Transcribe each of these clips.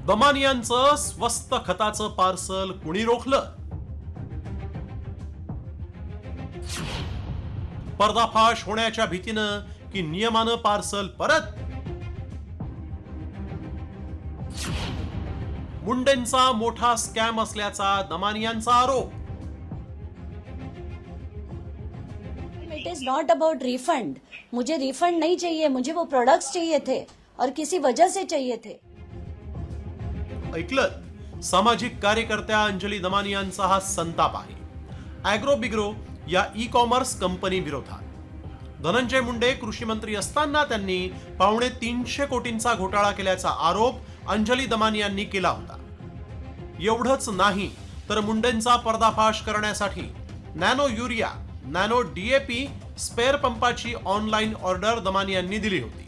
दमानियांचं स्वस्त खताचं पार्सल कुणी रोखलं? पर्दाफाश होण्याच्या भीतीनं की नियमानं पार्सल परत? मुंडेंचा मोठा स्कॅम असल्याचा दमानियांचा आरोप. It is not about refund. मुझे रिफंड नहीं चाहिए, मुझे वो प्रोडक्ट्स चाहिए थे और किसी वजह से चाहिए थे. ऐकलं, सामाजिक कार्यकर्त्या अंजली दमानियांचा हा संताप आहे ॲग्रो बिग्रो या ई कॉमर्स कंपनी विरोधात. धनंजय मुंडे कृषी मंत्री असताना त्यांनी 350 कोटींचा घोटाळा केल्याचा आरोप अंजली दमानियांनी केला होता. एवढंच नाही तर मुंडेंचा पर्दाफाश करण्यासाठी nano urea, nano DAP spare पंपाची ऑनलाईन ऑर्डर दमानियांनी दिली होती.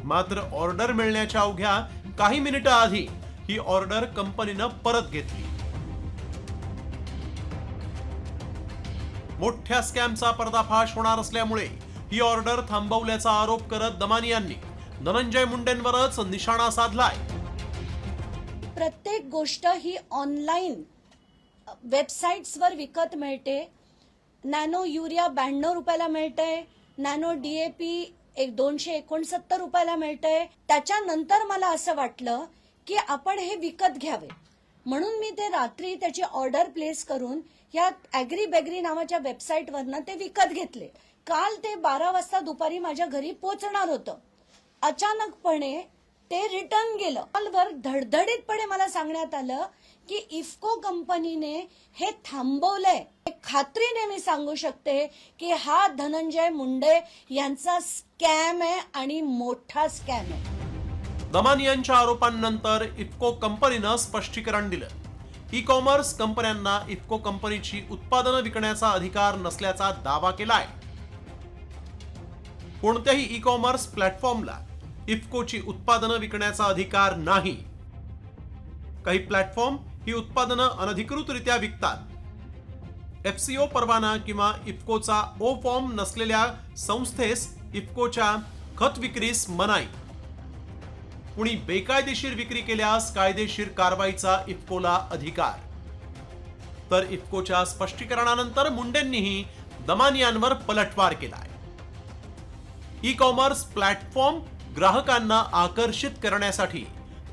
मात्र ऑर्डर मिळण्याच्या अवघ्या काही मिनिटं आधी ही ऑर्डर कंपनीनं परत घेतली. मोठ्या स्कॅमचा पर्दाफाश होणार असल्यामुळे ही ऑर्डर थांबवल्याचा आरोप करत दमानियांनी धनंजय मुंडेंवरच निशाणा साधलाय. प्रत्येक गोष्ट ही ऑनलाईन वेबसाईट्सवर विकत मिळते. नॅनो युरिया 92 रुपयाला मिळतंय, नॅनो डीएपी 269 रुपयाला मिळतंय. त्याच्यानंतर मला असं वाटलं की आपण हे विकत घ्यावे, म्हणून मी ते रात्री त्याची ऑर्डर प्लेस करून या ॲग्री बेगरी नावाच्या वेबसाईटवरनं ते विकत घेतले. काल ते 12 वाजता दुपारी माझ्या घरी पोहोचणार होतं. अचानकपणे ते रिटर्न गेलं. कॉलवर धडधडीतपणे मला सांगण्यात आलं की इफ्को कंपनीने हे थांबवलंय. खात्रीने मी सांगू शकते की हा धनंजय मुंडे यांचा स्कॅम आहे आणि मोठा स्कॅम आहे. दमानियांच्या आरोपांनंतर इफ्को कंपनीनं स्पष्टीकरण दिलं. ई कॉमर्स कंपन्यांना इफ्को कंपनीची उत्पादनं विकण्याचा अधिकार नसल्याचा दावा केलाय. कोणत्याही ई कॉमर्स प्लॅटफॉर्मला इफ्कोची उत्पादनं विकण्याचा अधिकार नाही. काही प्लॅटफॉर्म ही उत्पादनं अनधिकृतरित्या विकतात. एफसीओ परवाना किंवा इफ्कोचा ओ फॉर्म नसलेल्या संस्थेस इफ्कोच्या खत विक्रीस मनाई. कुणी बेकायदेशीर विक्री केल्यास कायदेशीर कारवाईचा इफ्कोला अधिकार. तर इफ्कोच्या स्पष्टीकरणानंतर मुंडेंनीही दमानियांवर पलटवार केलाय. ई कॉमर्स प्लॅटफॉर्म ग्राहकांना आकर्षित करण्यासाठी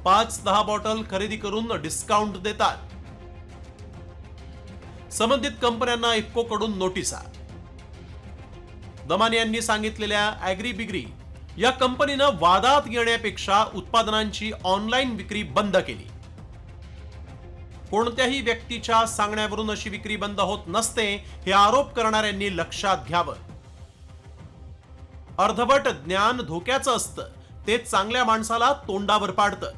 5-10 बॉटल खरेदी करून डिस्काउंट देतात. संबंधित कंपन्यांना इफ्को कडून नोटिसा. दमानियांनी सांगितलेल्या ॲग्री बिग्री या कंपनीनं वादात येण्यापेक्षा उत्पादनांची ऑनलाईन विक्री बंद केली. कोणत्याही व्यक्तीच्या सांगण्यावरून अशी विक्री बंद होत नसते हे आरोप करणाऱ्यांनी लक्षात घ्यावं. अर्धवट ज्ञान धोक्याचं असतं, ते चांगल्या माणसाला तोंडावर पाडतं.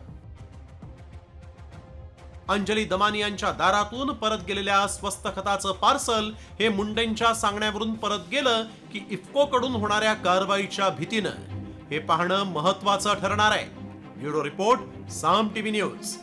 अंजली दमानियांच्या दारातून परत गेलेल्या स्वस्त खताचं पार्सल हे मुंडेंच्या सांगण्यावरून परत गेलं की इफ्को कडून होणाऱ्या कारवाईच्या भीतीनं हे पाहणं महत्वाचं ठरणार आहे. ब्युरो रिपोर्ट, साम टीव्ही न्यूज.